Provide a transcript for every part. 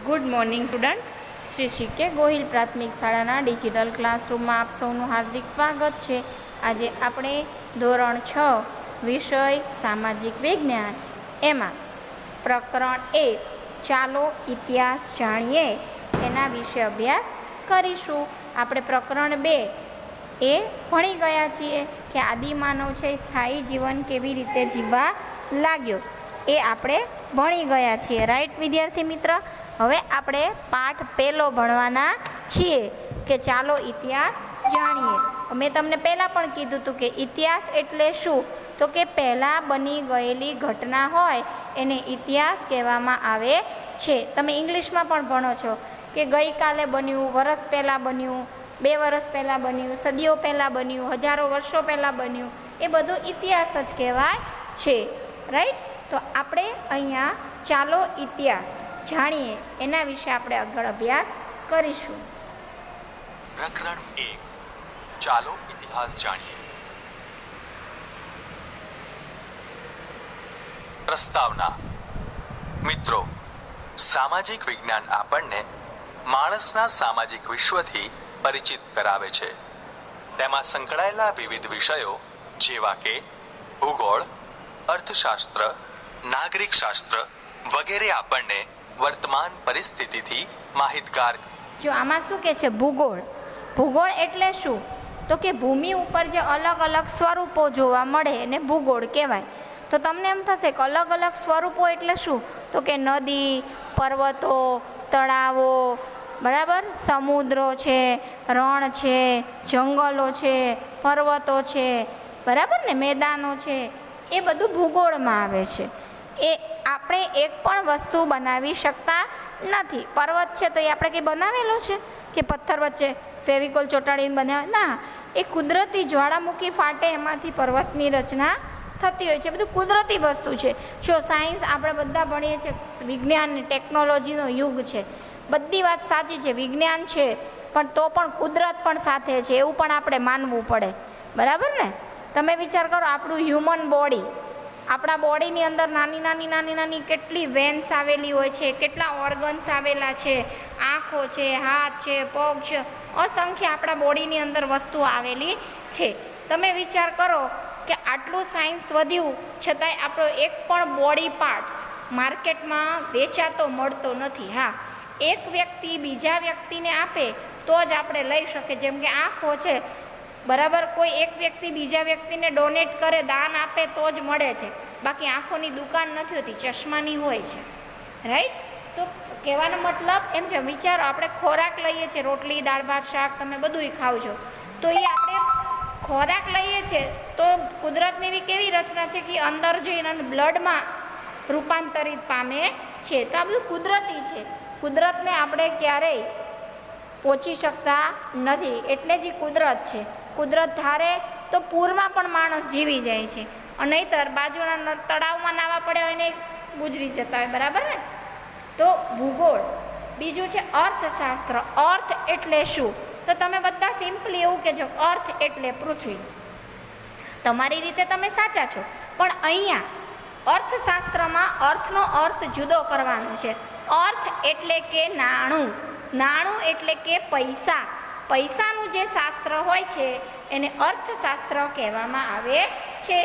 Good morning student. Shri શીકે ગોહિલ પ્રાથમિક શાળાના ડિજિટલ ક્લાસરૂમમાં આપ સૌનું હાર્દિક સ્વાગત છે. આજે આપણે ધોરણ 6 વિષય સામાજિક વિજ્ઞાન એમાં પ્રકરણ 1 ચાલો ઇતિહાસ જાણીએ એના વિશે અભ્યાસ કરીશું. આપણે પ્રકરણ 2 એ ભણી ગયા છીએ કે આદિમાનવ છે સ્થાયી જીવન કેવી રીતે જીવવા લાગ્યો એ આપણે ભણી ગયા છીએ. રાઈટ વિદ્યાર્થી મિત્ર? હવે આપણે પાઠ પહેલો ભણવાના છીએ કે ચાલો ઇતિહાસ જાણીએ. મેં તમને પહેલાં પણ કીધું હતું કે ઇતિહાસ એટલે શું, તો કે પહેલાં બની ગયેલી ઘટના હોય એને ઇતિહાસ કહેવામાં આવે છે. તમે ઇંગ્લિશમાં પણ ભણો છો કે ગઈકાલે બન્યું, વરસ પહેલાં બન્યું, 2 વર્ષ પહેલાં બન્યું, સદીઓ પહેલાં બન્યું, હજારો વર્ષો પહેલાં બન્યું, એ બધું ઇતિહાસ જ કહેવાય છે. રાઈટ? તો આપણે અહીંયા ચાલો ઇતિહાસ જાણીએ એના વિશે આપણે આગળ અભ્યાસ કરીશું. પ્રકરણ 1 ચાલો ઇતિહાસ જાણીએ. પ્રસ્તાવના. મિત્રો, સામાજિક વિજ્ઞાન આપણને માણસના સામાજિક વિશ્વથી પરિચિત કરાવે છે. તેમાં સંકળાયેલા વિવિધ વિષયો જેવા કે ભૂગોળ, અર્થશાસ્ત્ર, નાગરિક શાસ્ત્ર વગેરે આપણને વર્તમાન પરિસ્થિતિથી માહિતગાર. જો આમાં શું કે છે ભૂગોળ. ભૂગોળ એટલે શું, તો કે ભૂમિ ઉપર જે અલગ અલગ સ્વરૂપો જોવા મળે એને ભૂગોળ કહેવાય. તો તમને એમ થશે કે અલગ અલગ સ્વરૂપો એટલે શું, તો કે નદી, પર્વતો, તળાવો, બરાબર, સમુદ્રો છે, રણ છે, જંગલો છે, પર્વતો છે, બરાબર ને, મેદાનો છે, એ બધું ભૂગોળમાં આવે છે. એ આપણે એક પણ વસ્તુ બનાવી શકતા નથી. પર્વત છે તો એ આપણે કંઈ બનાવેલો છે કે પથ્થર વચ્ચે ફેવિકોલ ચોંટાડીને બનાવે? ના, એ કુદરતી જ્વાળામુખી ફાટે એમાંથી પર્વતની રચના થતી હોય છે. બધું કુદરતી વસ્તુ છે. જો સાયન્સ આપણે બધા ભણીએ છીએ, વિજ્ઞાન ટેકનોલોજીનો યુગ છે, બધી વાત સાચી છે, વિજ્ઞાન છે, પણ તો પણ કુદરત પણ સાથે છે એવું પણ આપણે માનવું પડે. બરાબર ને? તમે વિચાર કરો, આપણું હ્યુમન બોડી, આપણા બોડીની અંદર નાની નાની નાની નાની કેટલી વેન્સ આવેલી હોય છે, કેટલા ઓર્ગન્સ આવેલા છે, આંખો છે, હાથ છે, પગ છે, અસંખ્ય આપણા બોડીની અંદર વસ્તુઓ આવેલી છે. તમે વિચાર કરો કે આટલું સાયન્સ વધ્યું છતાંય આપણો એક પણ બોડી પાર્ટ્સ માર્કેટમાં વેચાતો મળતો નથી. હા, એક વ્યક્તિ બીજા વ્યક્તિને આપે તો જ આપણે લઈ શકીએ. જેમ કે આંખો છે, બરાબર, કોઈ એક વ્યક્તિ બીજા વ્યક્તિને ડોનેટ કરે, દાન આપે તો જ મળે છે. બાકી આંખોની દુકાન નથી હોતી, ચશ્માની હોય છે. રાઈટ? તો કહેવાનો મતલબ એમ છે, વિચારો, આપણે ખોરાક લઈએ છીએ, રોટલી, દાળ ભાત, શાક, તમે બધું ખાવ છો, તો એ આપણે ખોરાક લઈએ છીએ તો કુદરતની એવી કેવી રચના છે કે અંદર જઈને બ્લડમાં રૂપાંતરિત પામે છે. તો આ બધું કુદરતી છે. કુદરતને આપણે ક્યારેય પહોંચી શકતા નથી. એટલે જ કુદરત છે. કુદરત ધારે તો પૂરમાં પણ માણસ જીવી જાય છે, અને નહીંતર બાજુના તળાવમાં નાવા પડ્યા હોય ને ગુજરી જતા હોય. બરાબર ને? તો ભૂગોળ. બીજું છે અર્થશાસ્ત્ર. અર્થ એટલે શું, તો તમે બધા સિમ્પલી એવું કહેજો, અર્થ એટલે પૃથ્વી. તમારી રીતે તમે સાચા છો, પણ અહીંયા અર્થશાસ્ત્રમાં અર્થનો અર્થ જુદો કરવાનો છે. અર્થ એટલે કે નાણું. નાણું એટલે કે પૈસા. પૈસાનું જે શાસ્ત્ર હોય છે એને અર્થશાસ્ત્ર કહેવામાં આવે છે.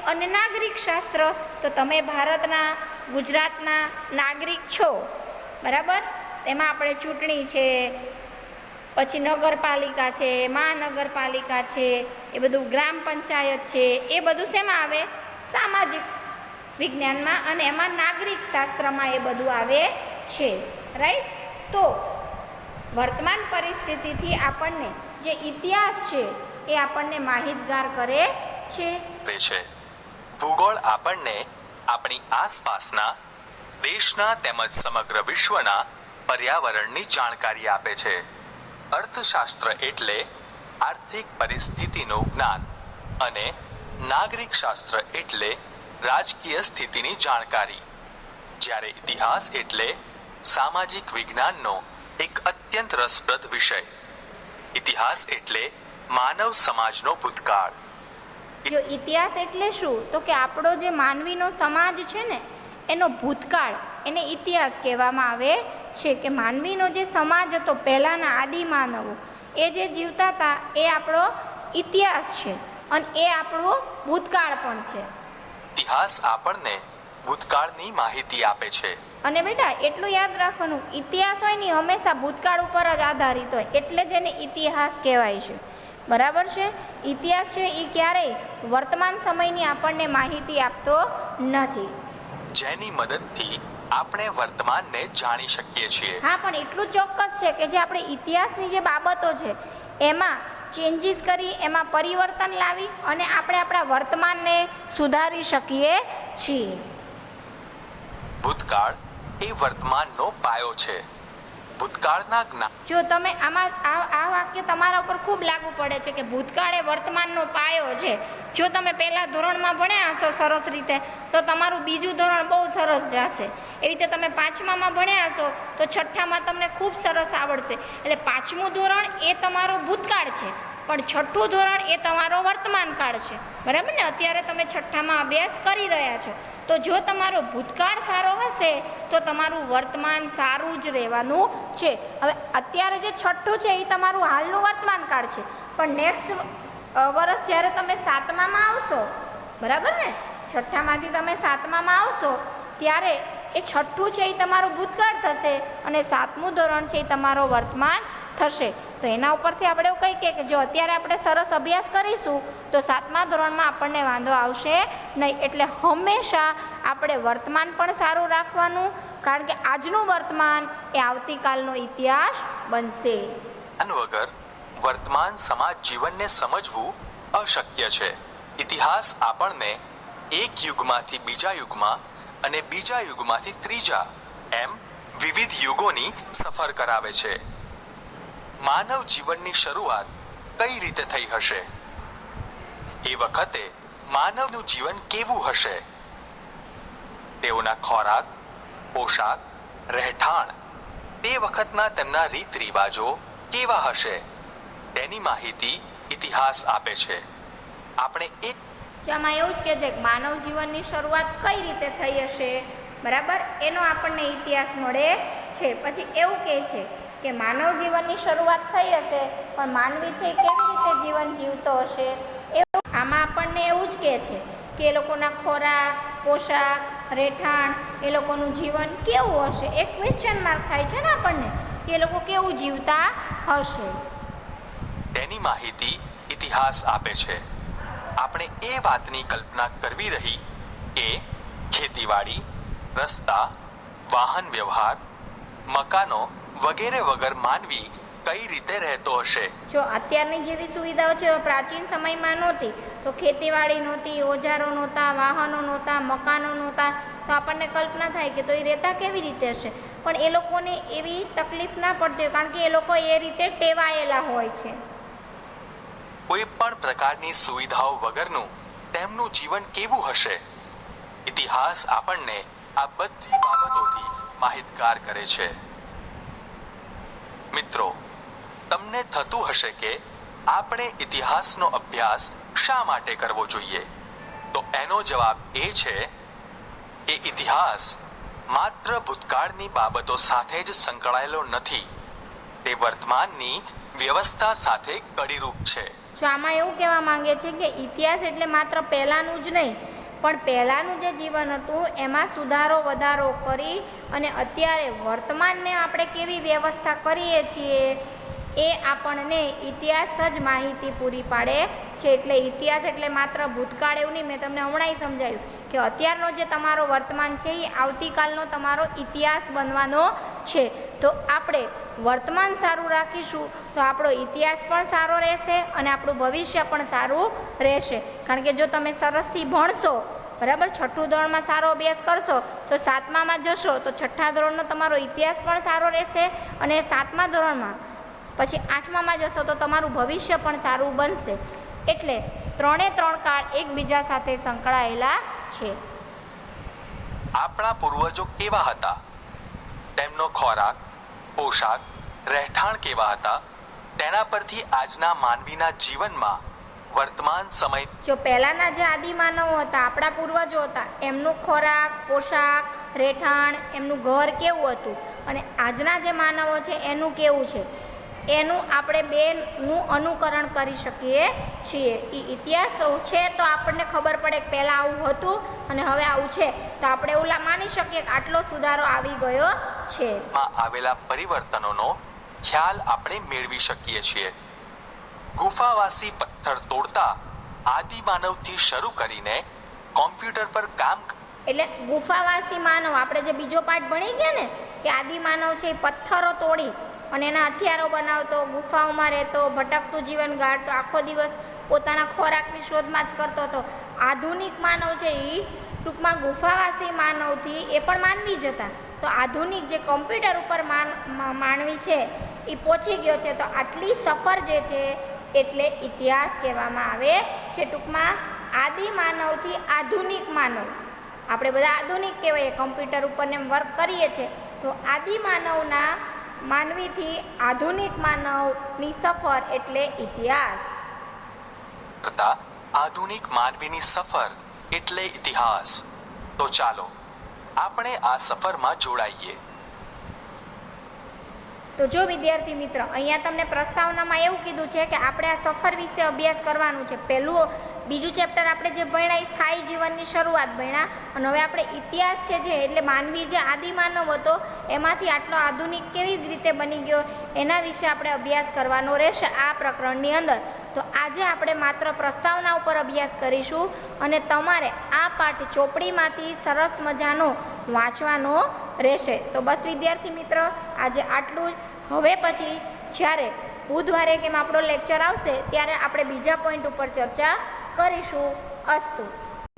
અને નાગરિક શાસ્ત્ર, તો તમે ભારતના, ગુજરાતના નાગરિક છો, બરાબર? એમાં આપણે ચૂંટણી છે, પછી નગરપાલિકા છે, મહાનગરપાલિકા છે, એ બધું ગ્રામ પંચાયત છે, એ બધું શેમાં આવે? સામાજિક વિજ્ઞાનમાં, અને એમાં નાગરિક શાસ્ત્રમાં એ બધું આવે છે. રાઈટ? તો વર્તમાન પરિસ્થિતિથી આપણને જે ઇતિહાસ છે એ આપણને માહિતગાર કરે છે. ભૂગોળ આપણને આપણી આસપાસના દેશના તેમજ સમગ્ર વિશ્વના પર્યાવરણની જાણકારી આપે છે. અર્થશાસ્ત્ર એટલે આર્થિક પરિસ્થિતિનું જ્ઞાન, અને નાગરિક શાસ્ત્ર એટલે રાજકીય સ્થિતિની જાણકારી. જ્યારે ઇતિહાસ એટલે સામાજિક વિજ્ઞાનનો એક અત્યંત રસપ્રદ વિષય. ઇતિહાસ એટલે માનવ સમાજનો ભૂતકાળ. જો ઇતિહાસ એટલે શું, તો કે આપણો જે માનવીનો સમાજ છે ને એનો ભૂતકાળ, એને ઇતિહાસ કહેવામાં આવે છે કે માનવીનો જે સમાજ હતો પહેલાંના આદિ માનવો એ જે જીવતા હતા એ આપણો ઇતિહાસ છે અને એ આપણો ભૂતકાળ પણ છે. ઇતિહાસ આપણને ભૂતકાળની માહિતી આપે છે. અને બેટા એટલું યાદ રાખવાનું, ઇતિહાસ હોય ને હંમેશા ભૂતકાળ ઉપર જ આધારિત હોય, એટલે જ એને ઇતિહાસ કહેવાય છે. બરાબર છે? ઇતિહાસ છે એ ક્યારેય વર્તમાન સમયની આપણને માહિતી આપતો નથી, જેની મદદથી આપણે વર્તમાનને જાણી શકીએ છીએ. હા, પણ એટલું ચોક્કસ છે કે જે આપણે ઇતિહાસની જે બાબતો છે એમાં ચેન્જીસ કરી, એમાં પરિવર્તન લાવી અને આપણે આપણા વર્તમાનને સુધારી શકીએ છીએ. ભૂતકાળ એ વર્તમાનનો પાયો છે. ભૂતકાળના જ્ઞાન જો તમે આમાં આ વાક્ય તમારા ઉપર ખૂબ લાગુ પડે છે કે ભૂતકાળ એ વર્તમાનનો પાયો છે. જો તમે પહેલા ધોરણમાં ભણ્યા હશો સરસ રીતે તો તમારું બીજું ધોરણ બહુ સરસ જશે. એવી રીતે તમે પાંચમામાં ભણ્યા હશો તો છઠ્ઠામાં તમને ખૂબ સરસ આવડશે. એટલે પાંચમું ધોરણ એ તમારો ભૂતકાળ છે, પણ છઠ્ઠું ધોરણ એ તમારો વર્તમાન કાળ છે. બરાબર ને? અત્યારે તમે છઠ્ઠામાં અભ્યાસ કરી રહ્યા છો, તો જો તમારો ભૂતકાળ સારો હશે તો તમારું વર્તમાન સારું જ રહેવાનું છે. હવે અત્યારે જે છઠ્ઠું છે એ તમારું હાલનું વર્તમાન કાળ છે, પણ નેક્સ્ટ વર્ષ જ્યારે તમે સાતમામાં આવશો, બરાબર ને, છઠ્ઠામાંથી તમે સાતમામાં આવશો ત્યારે એ છઠ્ઠું છે એ તમારું ભૂતકાળ થશે અને સાતમું ધોરણ છે એ તમારો વર્તમાન થશે. તો એના ઉપરથી આપણે એવું કહીએ કે જો અત્યારે આપણે સરસ અભ્યાસ કરીશું તો સાતમા ધોરણમાં આપણને વાંધો આવશે નહીં. એટલે હંમેશા આપણે વર્તમાન પણ સારું રાખવાનું, કારણ કે આજનું વર્તમાન એ આવતીકાલનો ઇતિહાસ બનશે. વગર વર્તમાન સમાજ જીવનને સમજવું અશક્ય છે. ઇતિહાસ આપણને એક યુગમાંથી બીજા યુગમાં અને બીજા યુગમાંથી ત્રીજા એમ વિવિધ યુગોની સફર કરાવે છે. માનવ જીવનની શરૂઆત કઈ રીતે થઈ હશે? એ વખતે માનવનું જીવન કેવું હશે? તેઓના ખોરાક, પોશાક, રહેઠાણ, તે વખતના તેમના રીત રિવાજો કેવા હશે? તેની માહિતી ઇતિહાસ આપે છે. આપણે એક આમાં એવું જ કહે છે કે માનવ જીવનની શરૂઆત કઈ રીતે થઈ હશે, બરાબર, એનો આપણને ઇતિહાસ મળે છે. પછી એવું કહે છે કે માનવ જીવનની શરૂઆત થઈ હશે પણ માનવી છે એ કેવી રીતે જીવન જીવતો હશે, એવું આમાં આપણને એવું જ કહે છે કે એ લોકોના ખોરાક, પોશાક, રહેઠાણ, એ લોકોનું જીવન કેવું હશે. એક ક્વેશ્ચન માર્ક થાય છે ને આપણને કે એ લોકો કેવું જીવતા હશે. તેની માહિતી ઇતિહાસ આપે છે. આપણે એ વાતની કલ્પના કરવી રહી કે ખેતીવાડી, રસ્તા, વાહન વ્યવહાર, મકાનો વગેરે વગર માનવી કઈ રીતે રહેતો હશે. જો અત્યારની જેવી સુવિધાઓ છે પ્રાચીન સમયમાં નહોતી, તો ખેતીવાડી નહોતી, ઓજારો નહોતા, વાહનો નહોતા, મકાનો નહોતા, તો આપણને કલ્પના થાય કે તો એ રહેતા કેવી રીતે હશે. પણ એ લોકોને એવી તકલીફ ના પડતી હોય, કારણ કે એ લોકો એ રીતે ટેવાયેલા હોય છે. કોઈ પણ પ્રકારની સુવિધાઓ વગરનું તેમનું જીવન કેવું હશે? ઇતિહાસ આપણને આ બધી બાબતોથી માહિતગાર કરે છે. મિત્રો, તમને થતું હશે કે આપણે ઇતિહાસનો અભ્યાસ શા માટે કરવો જોઈએ? તો એનો જવાબ એ છે કે ઇતિહાસ માત્ર ભૂતકાળની બાબતો સાથે જ સંકળાયેલો નથી, તે વર્તમાનની વ્યવસ્થા સાથે કડીરૂપ છે. જો આમાં એવું કહેવા માંગે છે કે ઇતિહાસ એટલે માત્ર પહેલાંનું જ નહીં, પણ પહેલાંનું જે જીવન હતું એમાં સુધારો વધારો કરી અને અત્યારે વર્તમાનને આપણે કેવી વ્યવસ્થા કરીએ છીએ એ આપણને ઇતિહાસ જ માહિતી પૂરી પાડે છે. એટલે ઇતિહાસ એટલે માત્ર ભૂતકાળ એવું નહીં, મેં તમને હમણાં સમજાવ્યું કે અત્યારનો જે તમારો વર્તમાન છે એ આવતીકાલનો તમારો ઇતિહાસ બનવાનો છે. તો આપણે વર્તમાન સારું રાખીશું તો આપણો ઇતિહાસ પણ સારો રહેશે અને આપણું ભવિષ્ય પણ સારું રહેશે. કારણ કે જો તમે સરસથી ભણશો, બરાબર, છઠ્ઠું ધોરણમાં સારો અભ્યાસ કરશો તો સાતમામાં જશો તો છઠ્ઠા ધોરણનો તમારો ઇતિહાસ પણ સારો રહેશે અને સાતમા ધોરણમાં પછી આઠમામાં જશો તો તમારું ભવિષ્ય પણ સારું બનશે. એટલે ત્રણે ત્રણ કાળ એકબીજા સાથે સંકળાયેલા છે. આપણા પૂર્વજો કેવા હતા? તેમનો ખોરાક, પોશાક, રહેઠાણ કેવા હતા? તેના પરથી આજના માનવીના જીવનમાં વર્તમાન સમય જો પહેલાંના જે આદિમાનવો હતા, આપણા પૂર્વજો હતા, એમનું ખોરાક, પોશાક, રહેઠાણ, એમનું ઘર કેવું હતું અને આજના જે માનવો છે એનું કેવું છે, એનું આપણે બેનું અનુકરણ કરી શકીએ છીએ. એ ઇતિહાસ છે તો આપણને ખબર પડે કે પહેલાં આવું હતું અને હવે આવું છે, તો આપણે એવું માની શકીએ કે આટલો સુધારો આવી ગયો છે. માં આવેલા પરિવર્તનોનો ખ્યાલ આપણે મેળવી શકીએ છીએ. ગુફાવાસી પથ્થર તોડતા આદિ માનવથી શરૂ કરીને કોમ્પ્યુટર પર કામ એટલે ગુફાવાસી માનવ, આપણે જે બીજો પાઠ ભણી ગયા ને કે આદિ માનવ છે એ પથ્થરો તોડી અને એના હથિયારો બનાવતો, ગુફાઓમાં રહેતો, ભટકતું જીવન ગાળતો, આખો દિવસ પોતાના ખોરાકની શોધમાં જ કરતો હતો. આધુનિક માનવ છે એ ટૂંકમાં ગુફાવાસી માનવથી એ પણ માનવી જ હતા. તો આધુનિક જે કોમ્પ્યુટર ઉપર માનવી છે એ પહોંચી ગયો છે. તો આટલી સફર જે છે એટલે ઇતિહાસ કહેવામાં આવે છે. ટૂંકમાં આદિ માનવથી આધુનિક માનવ, આપણે બધા આધુનિક કહેવાય, કમ્પ્યુટર ઉપર ને વર્ક કરીએ છીએ. તો આદિ માનવના માનવીથી આધુનિક માનવની સફર એટલે ઇતિહાસ. કરતા આધુનિક માનવીની સફર એટલે ઇતિહાસ. તો ચાલો આપણે આ સફરમાં જોડાઈએ. તો જો વિદ્યાર્થી મિત્ર, અહીંયા તમને પ્રસ્તાવનામાં એવું કીધું છે કે આપણે આ સફર વિશે અભ્યાસ કરવાનું છે. બીજું ચેપ્ટર આપણે જે ભણ્યા એ સ્થાયી જીવનની શરૂઆત ભણ્યા, અને હવે આપણે ઇતિહાસ છે જે એટલે માનવી જે આદિમાનવ હતો એમાંથી આટલો આધુનિક કેવી રીતે બની ગયો એના વિશે આપણે અભ્યાસ કરવાનો રહેશે આ પ્રકરણની અંદર. તો આજે આપણે માત્ર પ્રસ્તાવના ઉપર અભ્યાસ કરીશું અને તમારે આ પાઠ ચોપડીમાંથી સરસ મજાનો વાંચવાનો રહેશે. તો બસ વિદ્યાર્થી મિત્ર, આજે આટલું જ. હવે પછી જ્યારે બુધવારે કેમ આપણો લેક્ચર આવશે ત્યારે આપણે બીજા પોઈન્ટ ઉપર ચર્ચા કરીશું. અસ્તુ.